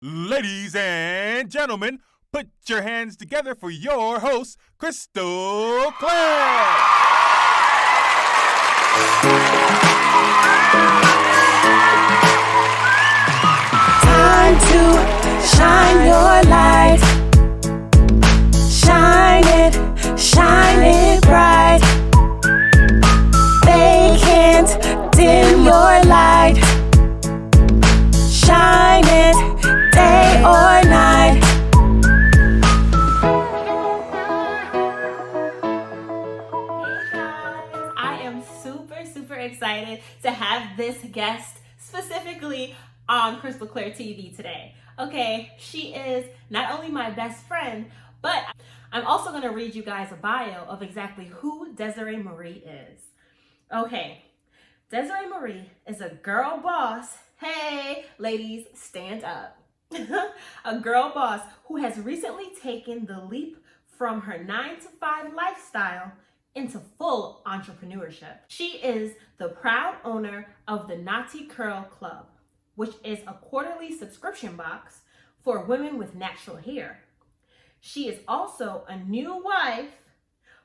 Ladies and gentlemen, put your hands together for your host, ChrystalClaire. Time to shine your light. Shine it bright. They can't dim your light. Shine it day or night. Hey guys, I am super excited to have this guest specifically on ChrystalClaire TV today. Okay, she is not only my best friend, but I'm also going to read you guys a bio of exactly who Desiree Marie is. Okay, Desiree Marie is a girl boss. Hey, ladies, stand up. A girl boss who has recently taken the leap from her 9-to-5 lifestyle into full entrepreneurship. She is the proud owner of the Naughty Curl Club, which is a quarterly subscription box for women with natural hair. She is also a new wife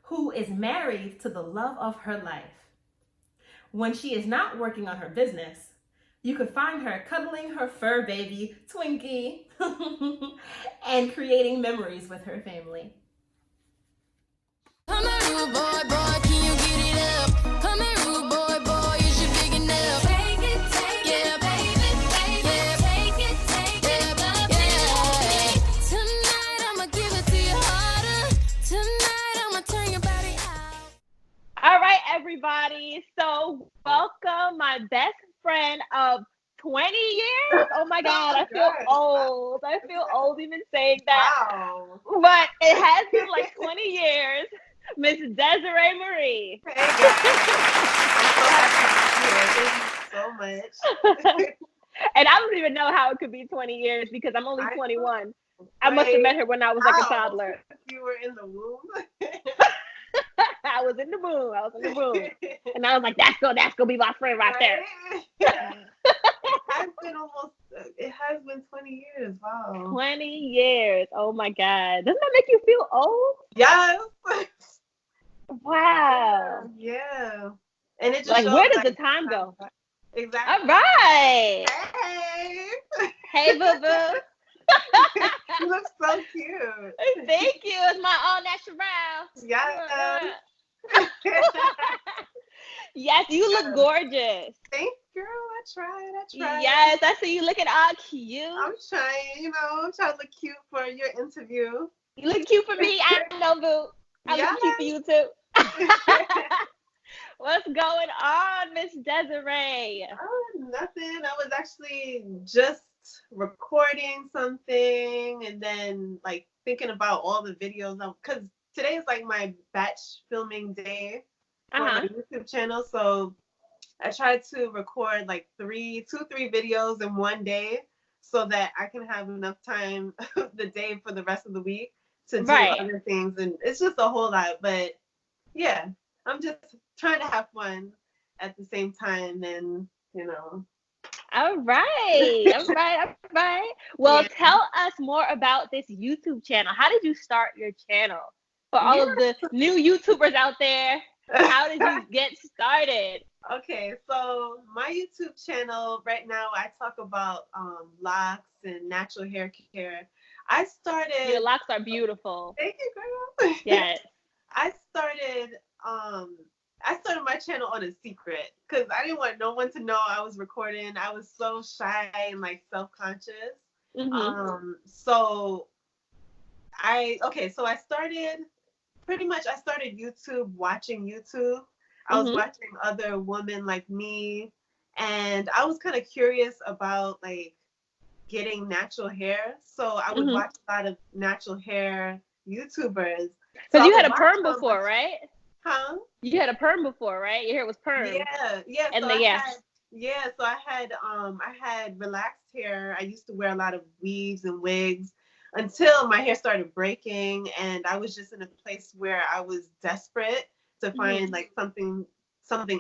who is married to the love of her life. When she is not working on her business, you could find her cuddling her fur baby, Twinkie, and creating memories with her family. Come here, rude boy, can you get it up? Come here, rude boy, is you big enough? Take it, yeah, baby, yeah, take it, yeah. Tonight I'ma give it to you harder. Tonight I'ma turn your body out. All right, everybody. So welcome my best friend of 20 years. Oh my God, I feel old. I feel old even saying that. Wow. But it has been like 20 years. Miss Desiree Marie. Hey guys. I'm so happy to be here. Thank you so much. And I don't even know how it could be 20 years because I'm only 21. I must have Right. met her when I was like a toddler. You were in the womb. I was in the room. And I was like, that's gonna be my friend right there. It has been 20 years. Wow. 20 years. Oh my God. Doesn't that make you feel old? Yes. Wow. Yeah. And it just Like, shows, where does the time go? Exactly. All right. Hey. Hey, boo boo. You look so cute. Thank you. It's my all natural. Yes. Yes, you look gorgeous. Thanks, girl. I tried. Yes, I see you looking all cute. I'm trying, I'm trying to look cute for your interview. You look cute for me. I know, boo. I look cute for you too. What's going on, Miss Desiree? Oh, nothing. I was actually just recording something and then like thinking about all the videos because today is like my batch filming day for my YouTube channel. So I tried to record like 3 videos in one day so that I can have enough time the day for the rest of the week to do other things. And it's just a whole lot. But yeah, I'm just trying to have fun at the same time and, All right. Well, tell us more about this YouTube channel. How did you start your channel? For all of the new YouTubers out there, how did you get started? Okay, so my YouTube channel right now, I talk about locks and natural hair care. I started. Your locks are beautiful. Thank you, girl. Yes. I started my channel on a secret because I didn't want no one to know I was recording. I was so shy and like self-conscious. So I started YouTube watching YouTube. I was watching other women like me, and I was kind of curious about like getting natural hair. So I would watch a lot of natural hair YouTubers. Because you had a perm before, right? Huh? You had a perm before, right? Your hair was perm. Yeah. And so I had relaxed hair. I used to wear a lot of weaves and wigs until my hair started breaking, and I was just in a place where I was desperate to find like something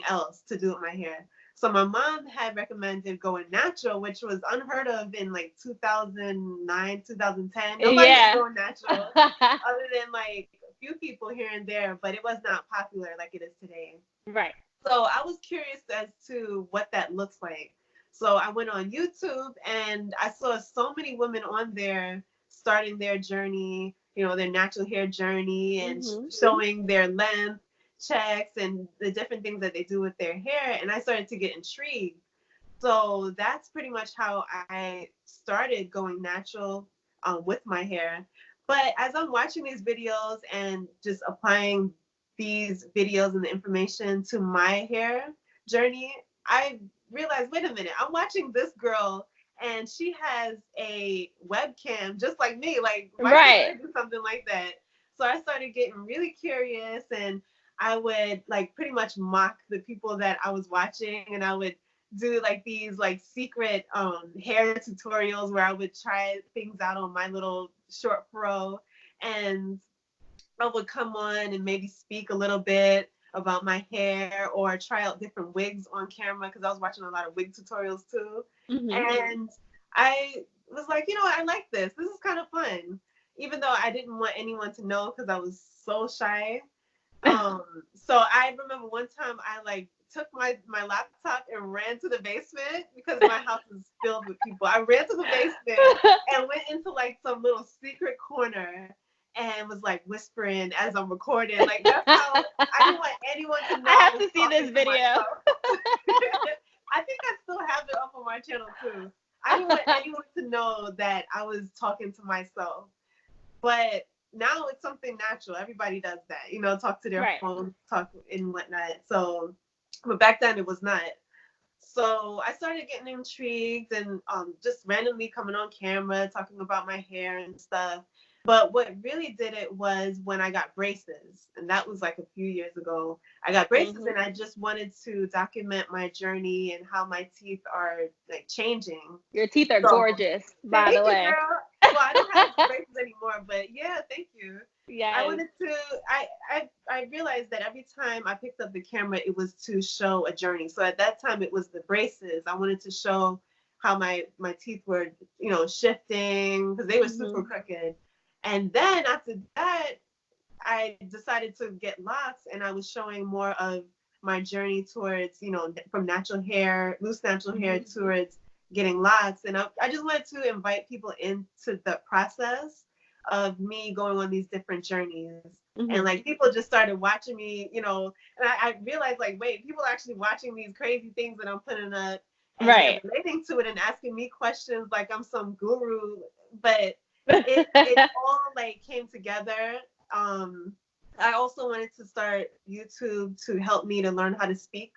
else to do with my hair. So my mom had recommended going natural, which was unheard of in like 2009, 2010. Nobody was Yeah. going natural other than like a few people here and there, but it was not popular like it is today. Right. So I was curious as to what that looks like. So I went on YouTube and I saw so many women on there starting their journey, their natural hair journey and showing their length checks and the different things that they do with their hair. And I started to get intrigued. So that's pretty much how I started going natural with my hair. But as I'm watching these videos and just applying these videos and the information to my hair journey, I realized, wait a minute, I'm watching this girl and she has a webcam just like me. Like, why can't I do something like that? So I started getting really curious and I would like pretty much mock the people that I was watching, and I would do like these like secret hair tutorials where I would try things out on my little short fro, and I would come on and maybe speak a little bit about my hair or try out different wigs on camera because I was watching a lot of wig tutorials too. And I was like, I like this. This is kind of fun. Even though I didn't want anyone to know because I was so shy. So I remember one time I like took my laptop and ran to the basement because my house is filled with people. I ran to the basement and went into like some little secret corner and was like whispering as I'm recording. Like that's how I didn't want anyone to know. I have to see this video. I think I still have it up on my channel too. I didn't want anyone to know that I was talking to myself. But now it's something natural. Everybody does that, talk to their phone, talk and whatnot. So, but back then it was not. So I started getting intrigued and just randomly coming on camera, talking about my hair and stuff. But what really did it was when I got braces, and that was like a few years ago. I got braces and I just wanted to document my journey and how my teeth are like changing. Your teeth are gorgeous, by the way. Girl. Well, I don't have braces anymore, but yeah, thank you. Yeah. I wanted to. I realized that every time I picked up the camera, it was to show a journey. So at that time, it was the braces. I wanted to show how my teeth were, shifting because they were super crooked. And then after that, I decided to get locks, and I was showing more of my journey towards, from natural hair, loose natural hair towards getting locks. And I just wanted to invite people into the process of me going on these different journeys. And like people just started watching me, and I realized like, wait, people are actually watching these crazy things that I'm putting up and they're relating to it and asking me questions like I'm some guru, but it all like came together. I also wanted to start YouTube to help me to learn how to speak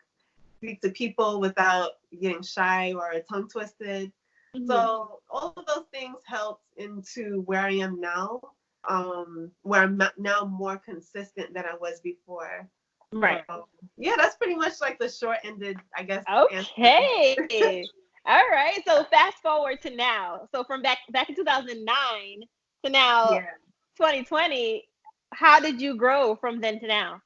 to people without getting shy or tongue twisted. So all of those things helped into where I am now, where I'm now more consistent than I was before. Right. So, yeah, that's pretty much like the short-ended, I guess. Okay. All right. So fast forward to now. So from back in 2009 to now, 2020, how did you grow from then to now?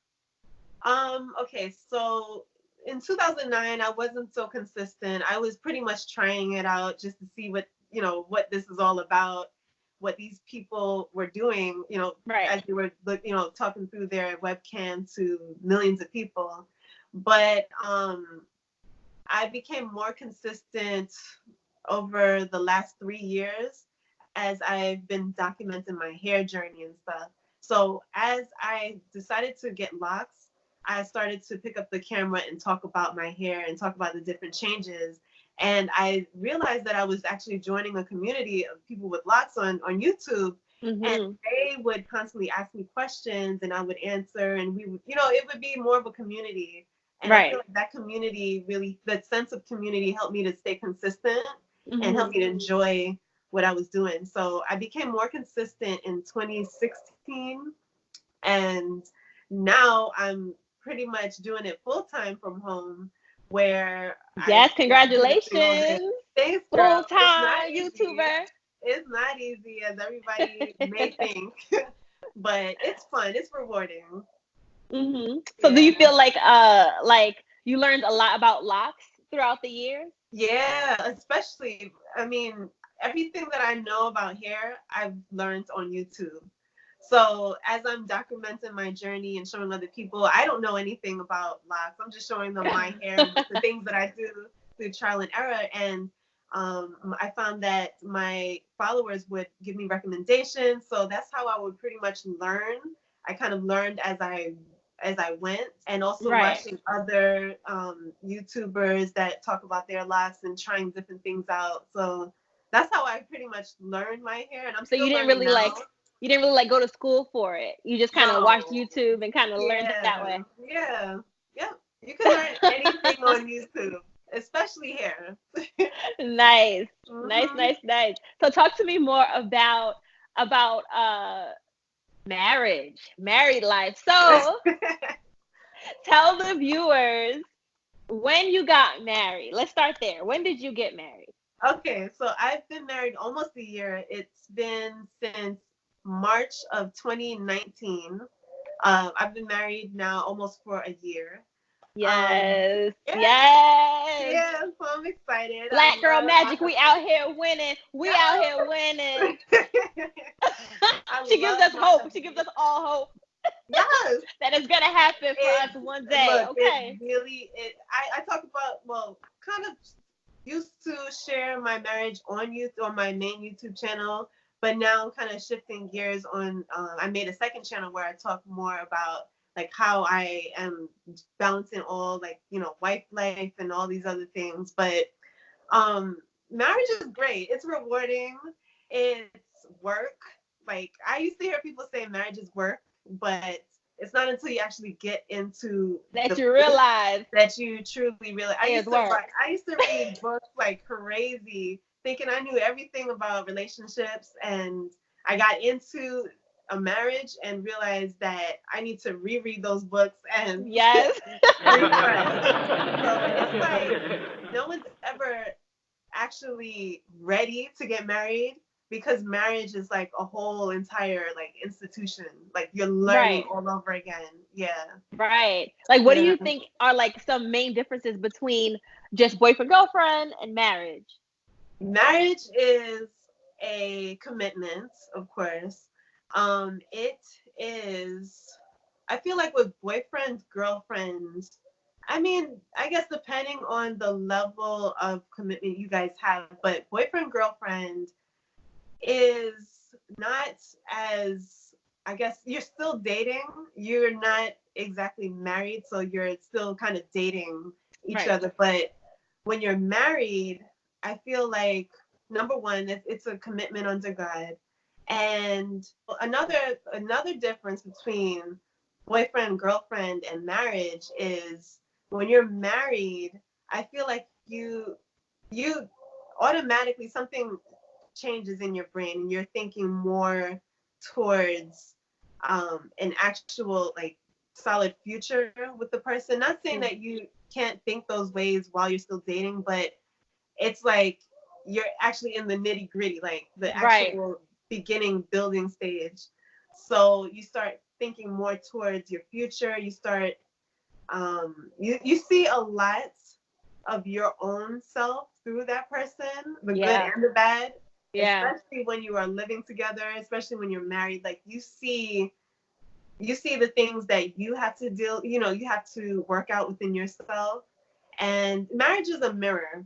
Okay, so in 2009, I wasn't so consistent. I was pretty much trying it out just to see what this is all about, what these people were doing, as they were, talking through their webcam to millions of people. But I became more consistent over the last 3 years as I've been documenting my hair journey and stuff. So as I decided to get locks, I started to pick up the camera and talk about my hair and talk about the different changes. And I realized that I was actually joining a community of people with locks on YouTube. And they would constantly ask me questions and I would answer. And we would, it would be more of a community. And I feel like that community really, that sense of community helped me to stay consistent and helped me to enjoy what I was doing. So I became more consistent in 2016. And now I'm pretty much doing it full time from home where congratulations. Thanks, full-time YouTuber. It's not easy as everybody may think, but it's fun. It's rewarding. So do you feel like you learned a lot about locks throughout the years? Yeah, especially, I mean, everything that I know about hair, I've learned on YouTube. So as I'm documenting my journey and showing other people, I don't know anything about locks. I'm just showing them my hair, the things that I do through trial and error. And I found that my followers would give me recommendations. So that's how I would pretty much learn. I kind of learned as I went, and also Right. watching other YouTubers that talk about their locks and trying different things out. So that's how I pretty much learned my hair, and I'm So still you didn't learning really now. go to school for it. You just kind of watched No. YouTube and kind of learned it that way. Yeah. Yeah. You can learn anything on YouTube, especially hair. Nice. Mhm. Nice. So talk to me more about married life. So tell the viewers when you got married. Let's start there. When did you get married? Okay, so I've been married almost a year. It's been since March of 2019. I've been married now almost for a year. Yes. Yeah, Yes. yeah, so I'm excited. Black girl magic. My We out here winning. We out here winning. I She gives love us my hope. husband. She gives us all hope Yes. that it's gonna happen for us one day. Look, Okay. it really, I talk about, well, kind of used to share my marriage on YouTube, on my main YouTube channel, but now I'm kind of shifting gears on, I made a second channel where I talk more about like how I am balancing all, like, wife life and all these other things. But marriage is great. It's rewarding. It's work. Like, I used to hear people say marriage is work, but it's not until you actually get into That the you realize that you truly realize. it's work. I used to read books like crazy, thinking I knew everything about relationships, and I got into a marriage and realized that I need to reread those books and Yes. refresh. So it's like no one's ever actually ready to get married, because marriage is like a whole entire like institution. Like, you're learning Right. all over again. Yeah. Right. Like, what do Yeah. you think are like some main differences between just boyfriend girlfriend and marriage? Marriage is a commitment, of course. It is, I feel like with boyfriend, girlfriend, I mean, I guess depending on the level of commitment you guys have, but boyfriend, girlfriend is not as, I guess you're still dating. You're not exactly married, so you're still kind of dating each Right. other. But when you're married, I feel like, number one, it's a commitment under God. And another difference between boyfriend, girlfriend, and marriage is when you're married, I feel like you automatically, something changes in your brain and you're thinking more towards an actual like solid future with the person. Not saying that you can't think those ways while you're still dating, but it's like you're actually in the nitty gritty, like the Right. actual beginning building stage. So you start thinking more towards your future. You start you see a lot of your own self through that person, the Yeah. good and the bad. Yeah. Especially when you are living together, especially when you're married, like you see the things that you have to you have to work out within yourself. And marriage is a mirror.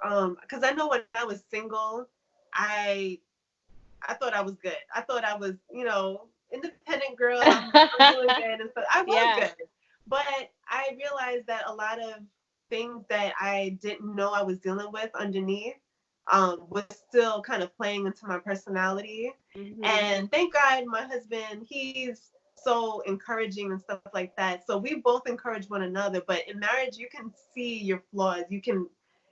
Because I know when I was single, I thought I was good. I thought I was, independent girl. I'm doing good and stuff. I was Yeah. good. But I realized that a lot of things that I didn't know I was dealing with underneath was still kind of playing into my personality. Mhm. And thank God my husband, he's so encouraging and stuff like that. So we both encourage one another. But in marriage, you can see your flaws.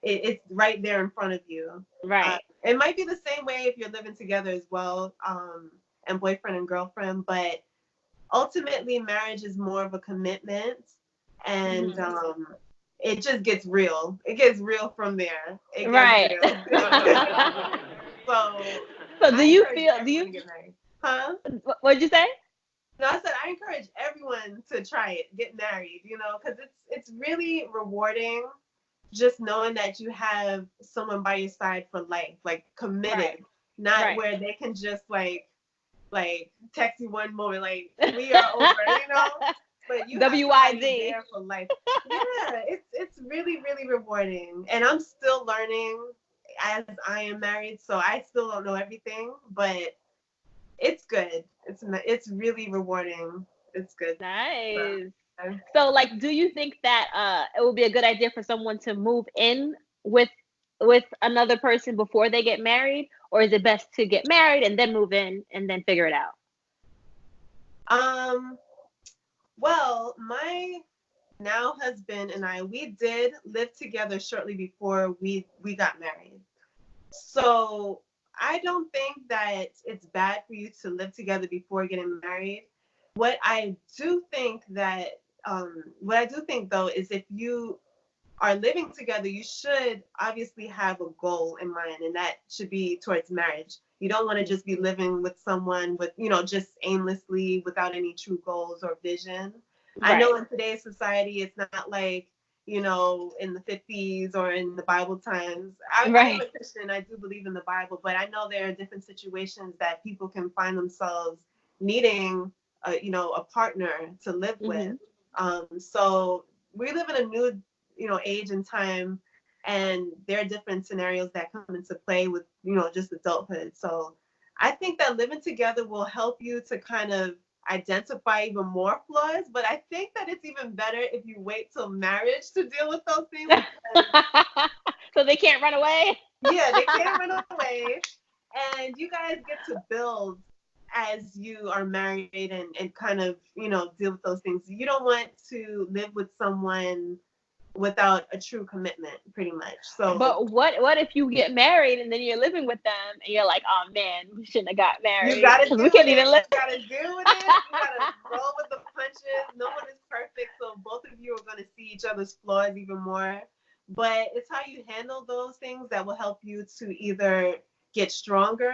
It's right there in front of you. Right. It might be the same way if you're living together as well, and boyfriend and girlfriend, but ultimately marriage is more of a commitment, and it just gets real. It gets real from there. It gets Right. real. So do I you encourage feel everyone to get married. Huh? what'd you say? No, I said I encourage everyone to try it, get married, because it's really rewarding. just knowing that you have someone by your side for life, like committed, Right. not Right. where they can just like text you one moment, like we are over, you know. But you have somebody WYD. there for life. Yeah, it's really really rewarding, and I'm still learning as I am married, so I still don't know everything, but it's good. It's really rewarding. It's good. Nice. So, So, like, do you think that it would be a good idea for someone to move in with another person before they get married, or is it best to get married and then move in and then figure it out? um, well, my now husband and I, we did live together shortly before we got married. So I don't think that it's bad for you to live together before getting married. What I do think that what I do think though is if you are living together, you should obviously have a goal in mind, and that should be towards marriage. You don't want to just be living with someone with, just aimlessly without any true goals or vision. I Right. know in today's society, it's not like, in the 50s or in the Bible times. I am Right. a Christian. I do believe in the Bible, but I know there are different situations that people can find themselves needing, a partner to live with. Hmm. So we live in a new age and time, and there are different scenarios that come into play with just adulthood. So I think that living together will help you to kind of identify even more flaws, but I think that it's even better if you wait till marriage to deal with those things, because So they can't run away. yeah, they can't run away, and you guys get to build as you are married, and kind of deal with those things. You don't want to live with someone without a true commitment, pretty much. So But what if you get married and then you're living with them and you're like, oh man, we shouldn't have got you married gotta because deal we with can't it. even live. You gotta deal with it. You gotta roll with the punches. No one is perfect, so both of you are gonna see each other's flaws even more. But it's how you handle those things that will help you to either get stronger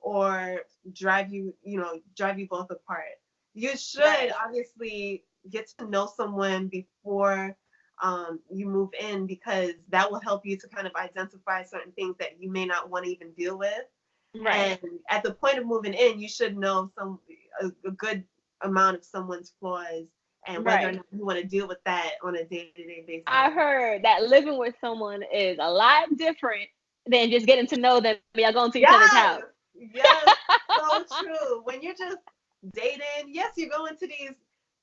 or drive you both apart. You should Right. obviously get to know someone before you move in, because that will help you to kind of identify certain things that you may not want to even deal with. Right. And at the point of moving in, you should know a good amount of someone's flaws, and whether or Right. not you want to deal with that on a day-to-day basis. I heard that living with someone is a lot different than just getting to know them. Y'all going to each other's Yes, house. yes, so true. When you're just dating, yes, you go into these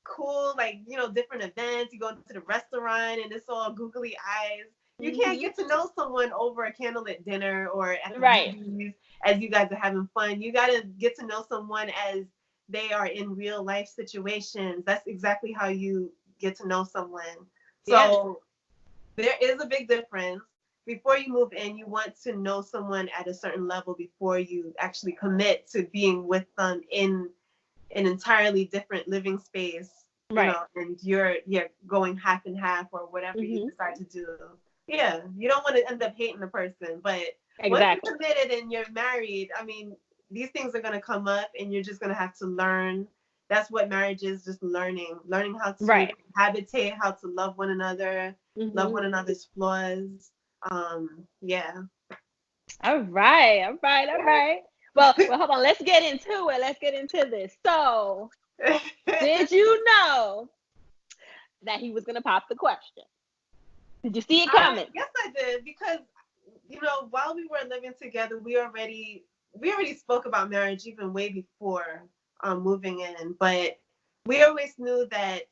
cool, like, different events. You go into the restaurant and it's all googly eyes. You can't Hmm. get to know someone over a candlelit dinner or at the Right. movies as you guys are having fun. You got to get to know someone as they are in real life situations. That's exactly how you get to know someone. Yeah. So there is a big difference. Before you move in, you want to know someone at a certain level before you actually commit to being with them in an entirely different living space, Right. and you're going half and half or whatever you Hmm. decide to do. Yeah, you don't want to end up hating the person, but once Exactly. you're committed and you're married, I mean, these things are gonna come up, and you're just gonna have to learn. That's what marriage is, just learning how to Right. habitate, how to love one another, love Hmm. one another's flaws. Yeah. All right. All right. All right. Well, hold on. Let's get into it. Let's get into this. So, did you know that he was gonna pop the question? Did you see it coming? Yes, I did, because while we were living together, we already spoke about marriage even way before moving in, but we always knew that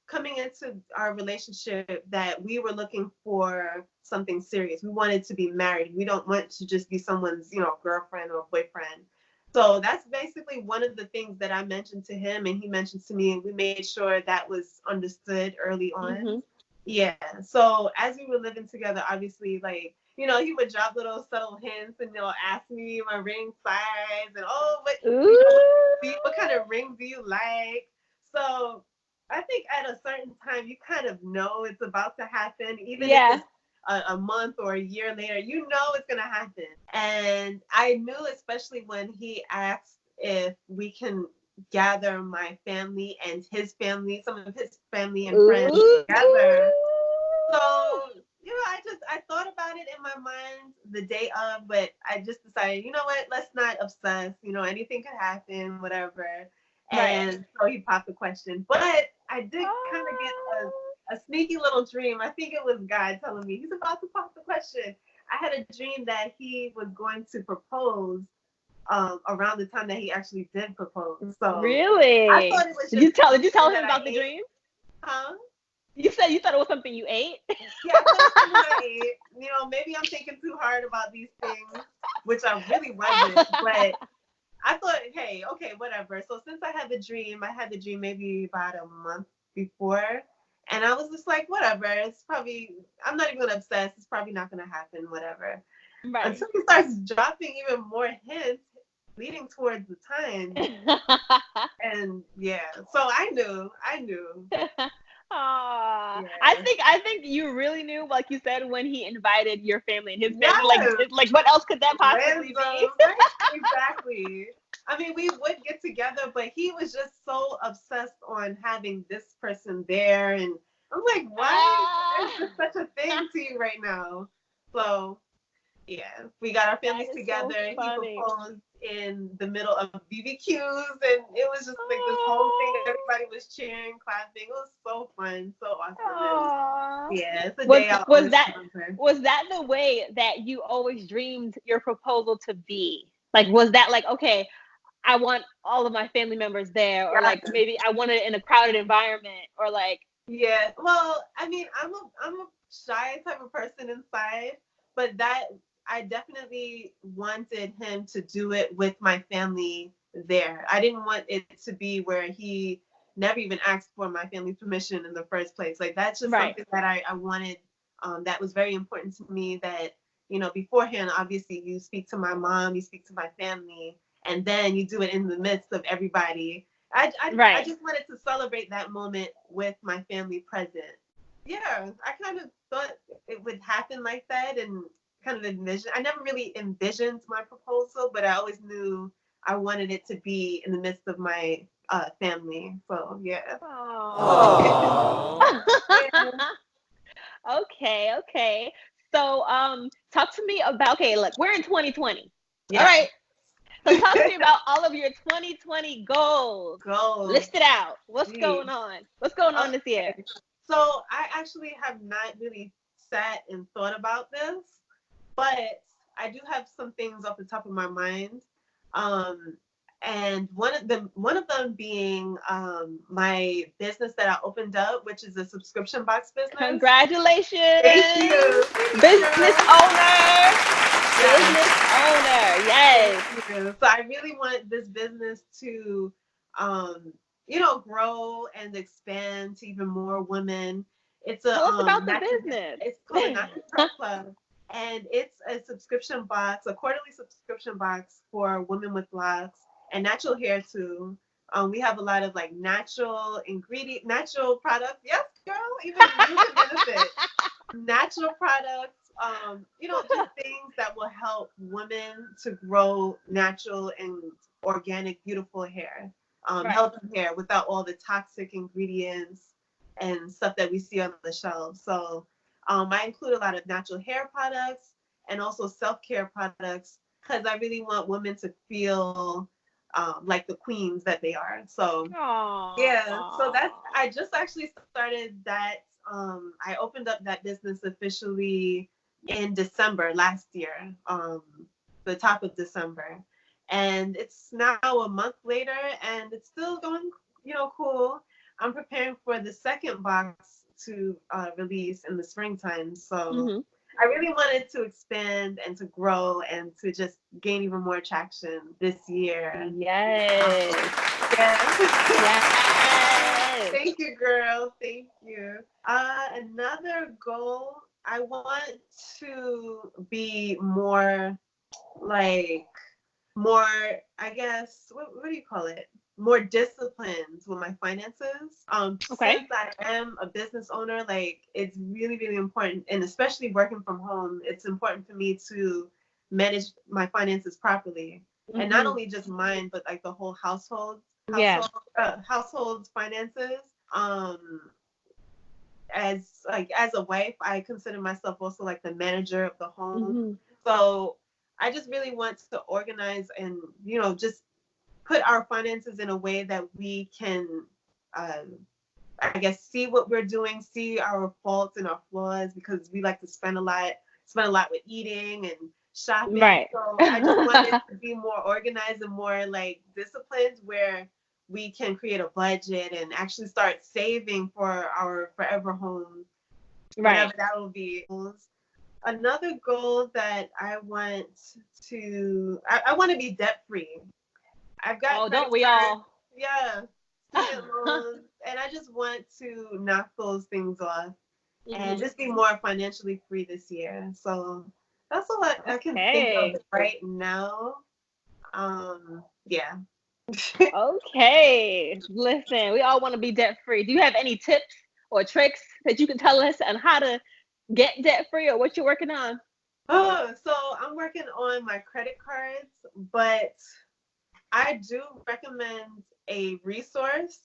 coming into our relationship that we were looking for something serious. We wanted to be married. We don't want to just be someone's, girlfriend or boyfriend. So that's basically one of the things that I mentioned to him and he mentioned to me, and we made sure that was understood early on. Hmm. Yeah. So as we were living together, obviously, like, he would drop little subtle hints, and ask me my ring size, and what kind of Ooh. ring do you like? So I think at a certain time you kind of know it's about to happen, even if Yeah. it's a month or a year later, it's gonna happen. And I knew, especially when he asked if we can gather my family and his family, some of his family and friends Ooh. together. So I thought about it in my mind the day of, but I just decided, you know what, let's not obsess. Anything could happen, whatever. Right. And so he popped the question. But I did kind of get a sneaky little dream. I think it was God telling me he's about to pop the question. I had a dream that he was going to propose around the time that he actually did propose. So Really? I thought it was Did you tell something him that about I the ate. dream? Huh? You said you thought it was something you ate? Yeah, I thought it was something I ate. Maybe I'm thinking too hard about these things, which I really wasn't. But I thought, hey, okay, whatever. So since I had the dream maybe about a month before. And I was just like, whatever. It's probably, I'm not even going to obsess. It's probably not going to happen, whatever. Right. Until he starts dropping even more hints leading towards the time. And yeah, so I knew. Aww. Yeah. I think you really knew, like you said, when he invited your family and his family. Yes. Like what else could that possibly be? Right? Exactly. I mean, we would get together, but he was just so obsessed on having this person there, and I'm like, why is this such a thing to you right now? So yeah, we got our families together. So He funny. proposed in the middle of BBQs, and it was just like this whole thing. Everybody was cheering, clapping. It was so fun, so awesome. Aww. And yeah, it's a day I'll always remember. Was that the way that you always dreamed your proposal to be? Like, was that like, okay, I want all of my family members there, or like maybe I want it in a crowded environment, or like? Yeah, well, I mean, I'm a shy type of person inside, but that I definitely wanted him to do it with my family there. I didn't want it to be where he never even asked for my family's permission in the first place. Like that's just something that I wanted. That was very important to me. That beforehand, obviously, you speak to my mom, you speak to my family, and then you do it in the midst of everybody. I just wanted to celebrate that moment with my family present. Yeah, I kind of thought it would happen like that, and kind of envision. I never really envisioned my proposal, but I always knew I wanted it to be in the midst of my family. So yeah. Okay. So talk to me about, okay, look, we're in 2020. Yeah. All right. So talk to me about all of your 2020 goals. List it out. What's going on? What's going on this year? So I actually have not really sat and thought about this, but I do have some things off the top of my mind. And one of them being my business that I opened up, which is a subscription box business. Congratulations. Thank you. Business owner. Business owner. Yes. Thank you. So I really want this business to grow and expand to even more women. It's a Tell us about the business. It's called a Natural Hair Club. And it's a subscription box, a quarterly subscription box for women with locks and natural hair too. We have a lot of like natural products. Yes, girl, even you can benefit. Natural products, just things that will help women to grow natural and organic, beautiful hair, healthy hair without all the toxic ingredients and stuff that we see on the shelves. So I include a lot of natural hair products and also self-care products because I really want women to feel like the queens that they are. So so I just actually started that. I opened up that business officially in December last year, the top of December. And it's now a month later and it's still going, cool. I'm preparing for the second box to release in the springtime. So I really wanted to expand and to grow and to just gain even more traction this year. Yes. Thank you, girl. Thank you. Another goal, I want to be more, I guess, what do you call it? More disciplined with my finances. Since I am a business owner, it's really, really important, and especially working from home, it's important for me to manage my finances properly, and not only just mine, but like the whole household's finances. as a wife, I consider myself also like the manager of the home. Mm-hmm. So I just really want to organize and, just put our finances in a way that we can, I guess, see what we're doing, see our faults and our flaws, because we like to spend a lot with eating and shopping. Right. So I just want it to be more organized and more like disciplined, where we can create a budget and actually start saving for our forever home, Right. whatever that will be. Another goal that I want I want to be debt free. I've got Oh, credit don't we cards, all? yeah, student loans, and I just want to knock those things off and Mhm. just be more financially free this year. So that's all I can think of Okay. right now. Yeah. Okay. Listen, we all want to be debt free. Do you have any tips or tricks that you can tell us on how to get debt free or what you're working on? Oh, so I'm working on my credit cards, but I do recommend a resource,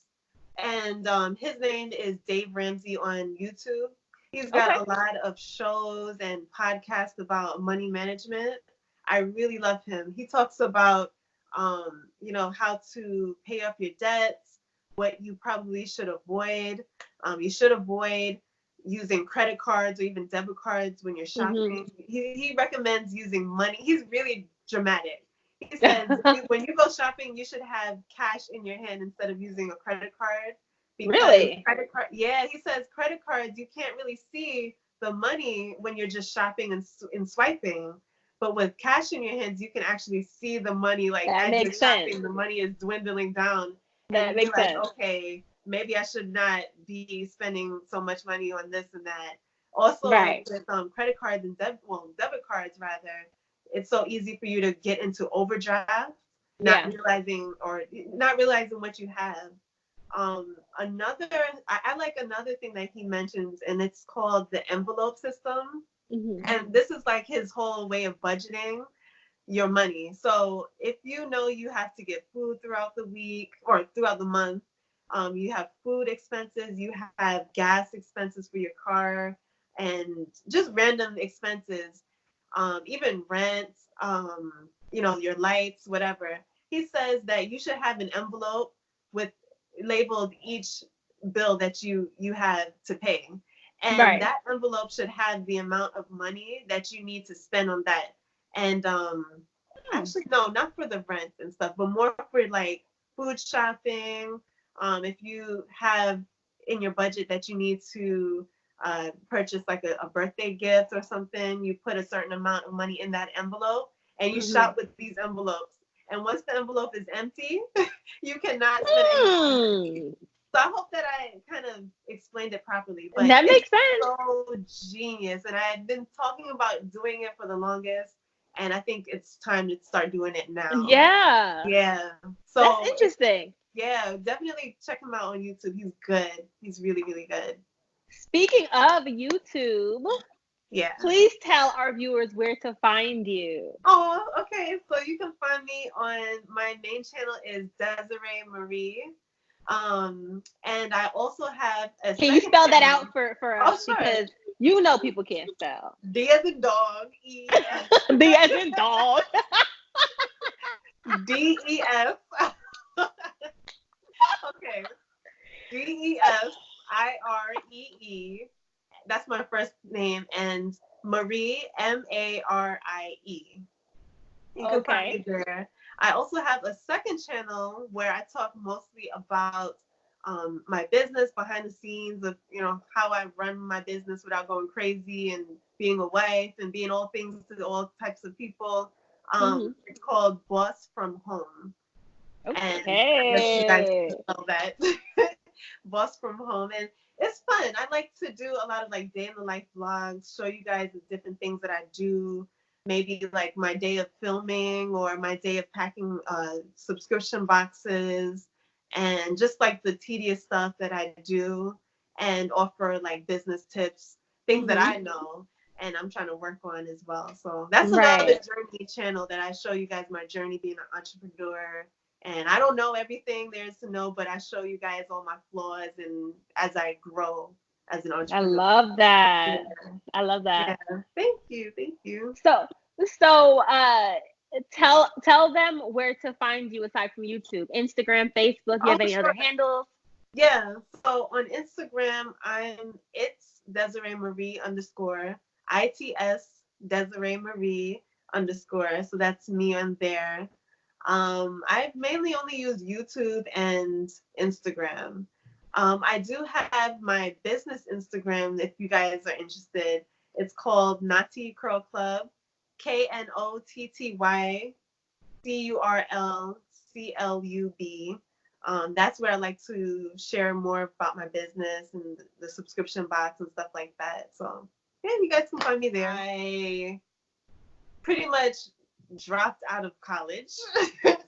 and his name is Dave Ramsey on YouTube. He's got Okay. a lot of shows and podcasts about money management. I really love him. He talks about, how to pay off your debts, what you probably should avoid. You should avoid using credit cards or even debit cards when you're Mm-hmm. shopping. He recommends using money. He's really dramatic. He says when you go shopping, you should have cash in your hand instead of using a credit card, because Really? yeah, he says credit cards, you can't really see the money when you're just shopping and swiping. But with cash in your hands, you can actually see the money. Like That as you're makes sense. shopping, the money is dwindling down, and That you makes realize, sense. okay, maybe I should not be spending so much money on this and that. Also, Right. with credit cards and debit cards rather, it's so easy for you to get into overdraft, not Yeah. realizing what you have. I like another thing that he mentions, and it's called the envelope system. Mm-hmm. And this is like his whole way of budgeting your money. So if you know you have to get food throughout the week or throughout the month, you have food expenses, you have gas expenses for your car, and just random expenses, even rent, your lights, whatever. He says that you should have an envelope with labeled each bill that you have to pay. And Right. that envelope should have the amount of money that you need to spend on that. And Hmm. actually, no, not for the rent and stuff, but more for like food shopping. If you have in your budget that you need to purchase like a birthday gift or something, you put a certain amount of money in that envelope and you Mm-hmm. shop with these envelopes. And once the envelope is empty, you cannot spend any more money. Hmm. So I hope that I kind of explained it properly, but That it's makes sense. so genius. And I've been talking about doing it for the longest, and I think it's time to start doing it now. Yeah. Yeah. That's So interesting. yeah, definitely check him out on YouTube. He's good. He's really, really good. Speaking of YouTube, Yeah. please tell our viewers where to find you. Oh, okay. So you can find me on my main channel is Desiree Marie. And I also have a Can you second spell that channel. out for Oh, us? sure. Because you know people can't spell. D as in dog, E D as in dog. DEF. Okay. DEFIREE. That's my first name, and Marie, MARIE. You can find me Okay. there. I also have a second channel where I talk mostly about my business, behind the scenes of how I run my business without going crazy, and being a wife and being all things to all types of people. Mhm. It's called Boss from Home, and I guess you guys Okay. can spell that. Boss from Home, and it's fun. I like to do a lot of like day in the life vlogs, show you guys the different things that I do. Maybe like my day of filming or my day of packing subscription boxes, and just like the tedious stuff that I do, and offer like business tips, things that Mhm. I know and I'm trying to work on as well. So that's another Right. journey channel that I show you guys my journey being an entrepreneur. And I don't know everything there is to know, but I show you guys all my flaws and as I grow. as an I entrepreneur. love that. Yeah. I love that. Yeah. Thank you. Thank you. So tell them where to find you aside from YouTube, Instagram, Facebook. You Oh, have any other sure. handles? Yeah. So on Instagram, it's Desiree Marie underscore ITS Desiree Marie underscore. So that's me on there. I've mainly only used YouTube and Instagram. I do have my business Instagram if you guys are interested. It's called Natty Curl Club, KNOTTYCURLCLUB. That's where I like to share more about my business and the subscription box and stuff like that. So yeah, you guys can find me there. I pretty much dropped out of college. Wait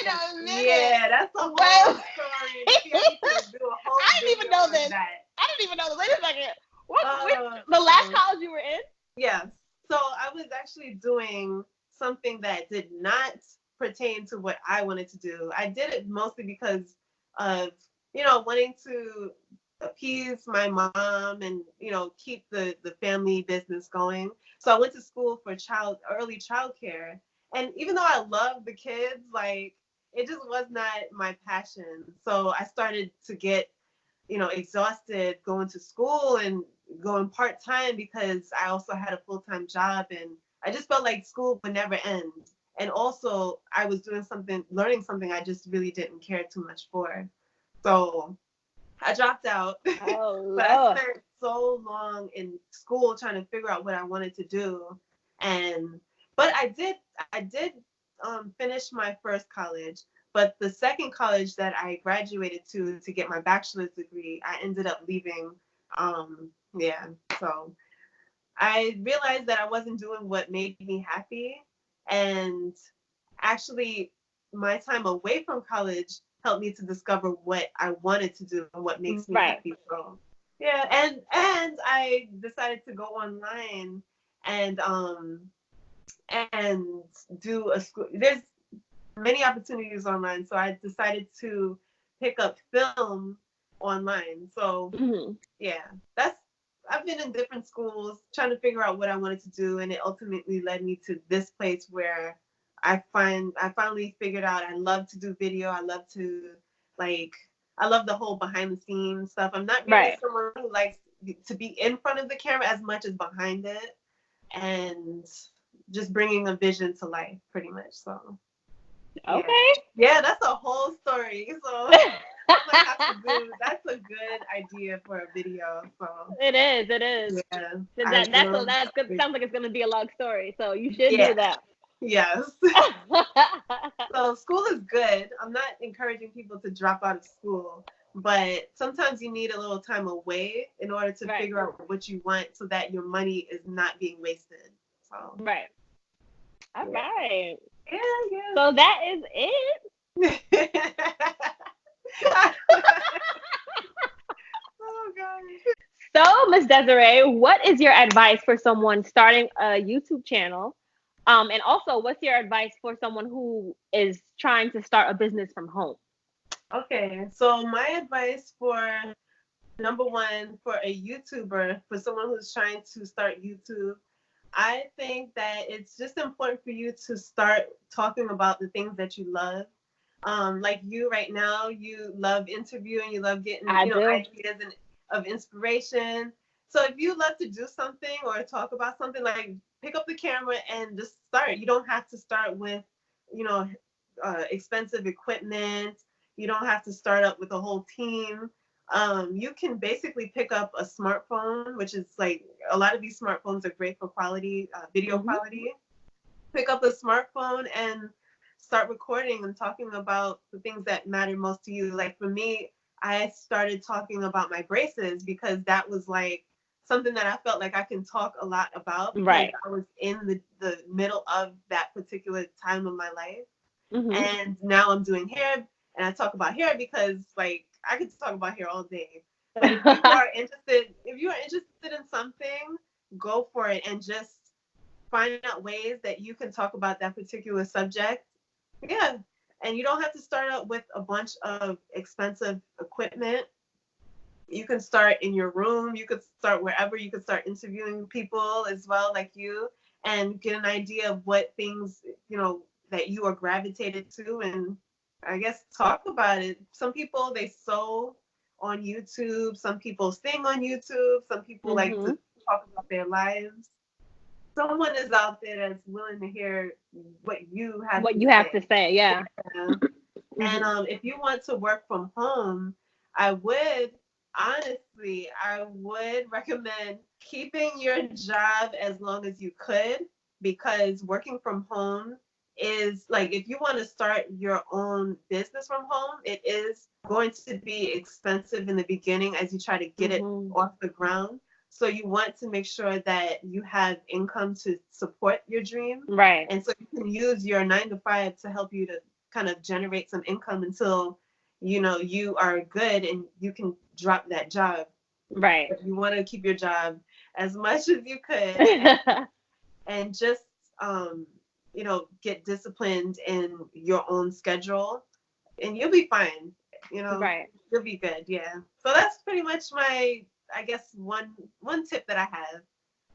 a minute. Yeah, that's a whole story. Maybe I need to do a whole I didn't even video know on this. that. I didn't even know this. Wait a second. Uh, The last college you were in? Yes. So I was actually doing something that did not pertain to what I wanted to do. I did it mostly because of, wanting to appease my mom and, keep the family business going. So I went to school for early childcare. And even though I love the kids, like it just was not my passion. So I started to get, exhausted going to school and going part-time because I also had a full-time job and I just felt like school would never end. And also I was learning something I just really didn't care too much for. So I dropped out. Oh, But I Lord. spent so long in school trying to figure out what I wanted to do. But I did finish my first college. But the second college that I graduated to get my bachelor's degree, I ended up leaving. Yeah, so I realized that I wasn't doing what made me happy. And actually, my time away from college helped me to discover what I wanted to do and what makes me Right. happy. So, yeah, and I decided to go online and do a school. There's many opportunities online, so I decided to pick up film online. So Mhm. yeah, I've been in different schools trying to figure out what I wanted to do, and it ultimately led me to this place where I finally figured out I love to do video. I love the whole behind the scenes stuff. I'm not really Right. someone who likes to be in front of the camera as much as behind it, and just bringing a vision to life, pretty much. So Okay. yeah, that's a whole story. So that's a good idea for a video. So It is. It is. yeah, That's good. Sounds like it's gonna be a long story. So you should yeah, do that. yes. So school is good. I'm not encouraging people to drop out of school, but sometimes you need a little time away in order to Right. figure out what you want so that your money is not being wasted. So Right. All Yeah. right. yeah. So that is it. Oh god. So, Miss Desiree, what is your advice for someone starting a YouTube channel? And also, what's your advice for someone who is trying to start a business from home? Okay, so my advice for number one, for a YouTuber, for someone who's trying to start YouTube, I think that it's just important for you to start talking about the things that you love. Like you right now, you love interviewing, you love getting, I do. ideas of inspiration. So if you love to do something or talk about something, like pick up the camera and just start. You don't have to start with, you know, expensive equipment. You don't have to start up with a whole team. You can basically pick up a smartphone, which is like a lot of these smartphones are great for quality, video Mhm. quality. Pick up a smartphone and start recording and talking about the things that matter most to you. Like for me, I started talking about my braces because that was like something that I felt like I can talk a lot about because Right. I was in the middle of that particular time of my life. Mhm. And now I'm doing hair and I talk about hair because like I could talk about hair all day. But if you are interested in something, go for it and just find out ways that you can talk about that particular subject. Yeah. And you don't have to start out with a bunch of expensive equipment. You can start in your room. You could start wherever. You could start interviewing people as well, like you, and get an idea of what things, that you are gravitated to, and I guess talk about it. Some people, they sew on YouTube. Some people sing on YouTube. Some people like to talk about their lives. Someone is out there that's willing to hear what you have to say. Yeah. And if you want to work from home, I would recommend keeping your job as long as you could, because working from home is like, if you want to start your own business from home, it is going to be expensive in the beginning as you try to get it off the ground. So you want to make sure that you have income to support your dream. Right. And so you can use your 9-to-5 to help you to kind of generate some income until, you are good and you can drop that job. Right. But you want to keep your job as much as you could and just, get disciplined in your own schedule and you'll be fine. Right. You'll be good. Yeah. So that's pretty much my, I guess, one tip that I have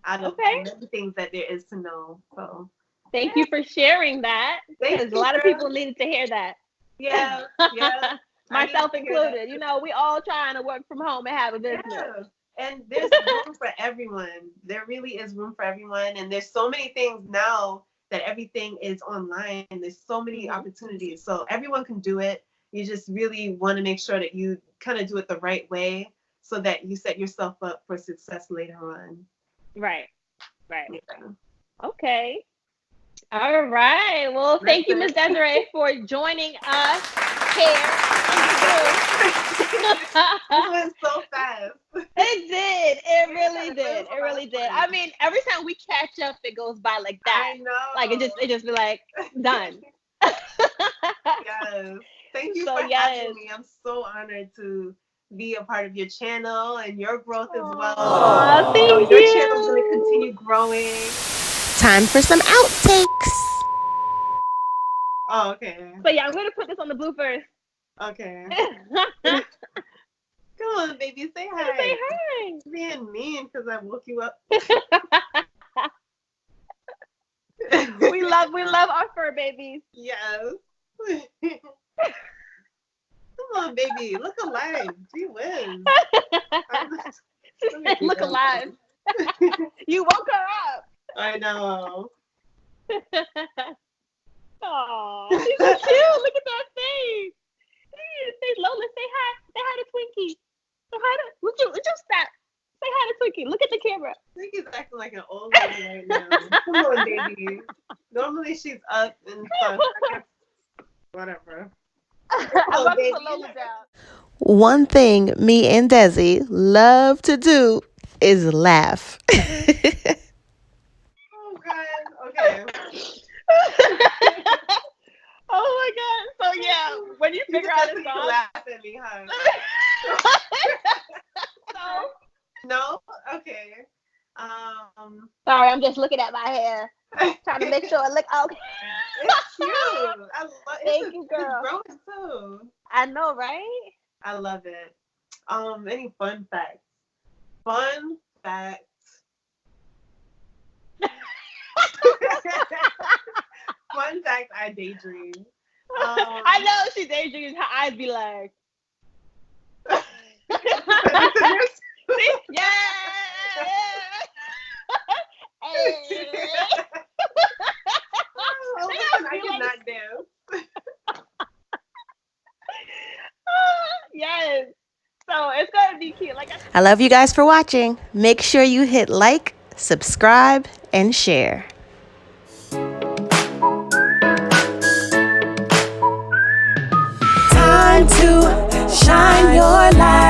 out of many things that there is to know. So thank you for sharing that, because a lot of people needed to hear that. Yeah. Myself included. We all trying to work from home and have a business. Yeah. And there's room for everyone. There really is room for everyone. And there's so many things now that everything is online. And there's so many opportunities. So everyone can do it. You just really want to make sure that you kind of do it the right way so that you set yourself up for success later on. Right. Yeah. Okay. All right. Well, thank you, Ms. Desiree, for joining us here in the room. It went so fast. It did. It really did. It really did. I mean, every time we catch up, it goes by like that. I know. Like it just be like done. Yes. Thank you for having me. I'm so honored to be a part of your channel and your growth as well. Thank your you. channel's going to continue growing. Time for some outtakes. Oh, okay. So yeah, I'm gonna put this on the bloopers. Okay. Come on, baby, say hi. Say hi. Being mean because I woke you up. we love our fur babies. Yes. Come on, baby, look alive. Gee whiz. Look alive. You woke her up. I know. Oh, she's so cute. Look at that face. Say Lola, say hi. Say hi to Twinkie. Say hi to would you stop? Say hi to Twinkie. Look at the camera. Twinkies acting like an old lady right now. Come on, baby. Normally she's up and stuff. Whatever. I'm about to put Lola down. One thing me and Desi love to do is laugh. Oh, God. Okay. Oh my God. So yeah, when you figure out it's on. Laugh at me, huh? No? Okay. Sorry, I'm just looking at my hair. Trying to make sure it look okay. It's cute. I love it. Thank you, girl. It's growing too. I know, right? I love it. Any fun facts? Fun facts. Fun fact, I daydream. I know she daydreams. Her eyes be like. Yeah. Hey. I cannot dance. Yes. So it's gonna be cute. Like I love you guys for watching. Make sure you hit like, subscribe, and share. Time to shine your light.